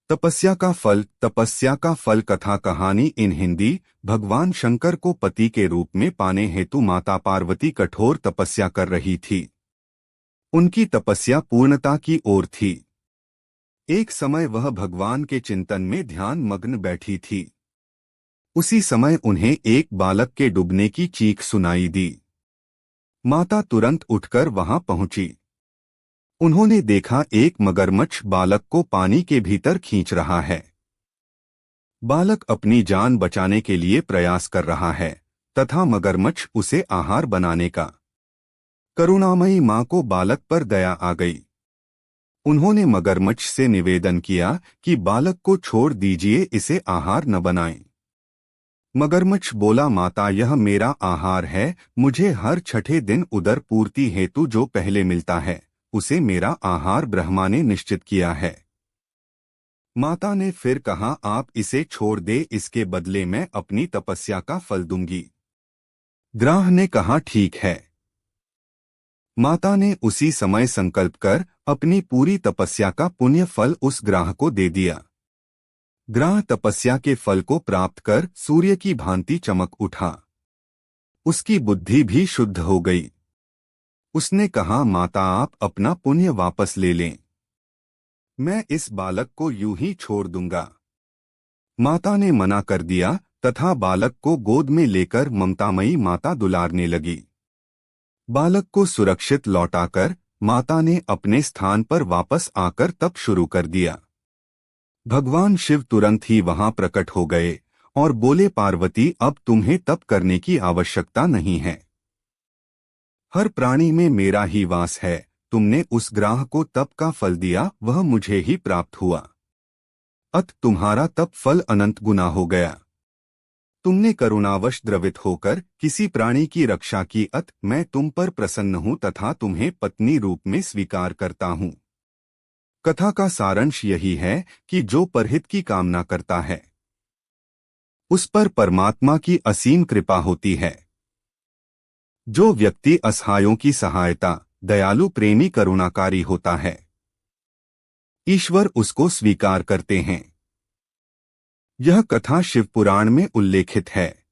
तपस्या का फल कथा कहानी इन हिंदी। भगवान शंकर को पति के रूप में पाने हेतु माता पार्वती कठोर तपस्या कर रही थी। उनकी तपस्या पूर्णता की ओर थी। एक समय वह भगवान के चिंतन में ध्यान मग्न बैठी थी। उसी समय उन्हें एक बालक के डूबने की चीख सुनाई दी। माता तुरंत उठकर वहां पहुंची। उन्होंने देखा एक मगरमच्छ बालक को पानी के भीतर खींच रहा है। बालक अपनी जान बचाने के लिए प्रयास कर रहा है तथा मगरमच्छ उसे आहार बनाने का। करुणामयी मां को बालक पर दया आ गई। उन्होंने मगरमच्छ से निवेदन किया कि बालक को छोड़ दीजिए, इसे आहार न बनाएं। मगरमच्छ बोला, माता यह मेरा आहार है, मुझे हर छठे दिन उदर पूर्ति हेतु जो पहले मिलता है उसे मेरा आहार ब्रह्मा ने निश्चित किया है। माता ने फिर कहा, आप इसे छोड़ दे, इसके बदले मैं अपनी तपस्या का फल दूंगी। ग्राह ने कहा, ठीक है। माता ने उसी समय संकल्प कर अपनी पूरी तपस्या का पुण्य फल उस ग्राह को दे दिया। ग्राह तपस्या के फल को प्राप्त कर सूर्य की भांति चमक उठा। उसकी बुद्धि भी शुद्ध हो गई। उसने कहा, माता आप अपना पुण्य वापस ले लें, मैं इस बालक को यूं ही छोड़ दूंगा। माता ने मना कर दिया तथा बालक को गोद में लेकर ममतामयी माता दुलारने लगी। बालक को सुरक्षित लौटाकर माता ने अपने स्थान पर वापस आकर तप शुरू कर दिया। भगवान शिव तुरंत ही वहां प्रकट हो गए और बोले, पार्वती अब तुम्हें तप करने की आवश्यकता नहीं है। हर प्राणी में मेरा ही वास है। तुमने उस ग्राह को तप का फल दिया, वह मुझे ही प्राप्त हुआ। अत तुम्हारा तप फल अनंत गुना हो गया। तुमने करुणावश द्रवित होकर किसी प्राणी की रक्षा की, अत मैं तुम पर प्रसन्न हूं तथा तुम्हें पत्नी रूप में स्वीकार करता हूं। कथा का सारांश यही है कि जो परहित की कामना करता है उस पर परमात्मा की असीम कृपा होती है। जो व्यक्ति असहायों की सहायता, दयालु, प्रेमी, करुणाकारी होता है, ईश्वर उसको स्वीकार करते हैं। यह कथा शिव पुराण में उल्लेखित है।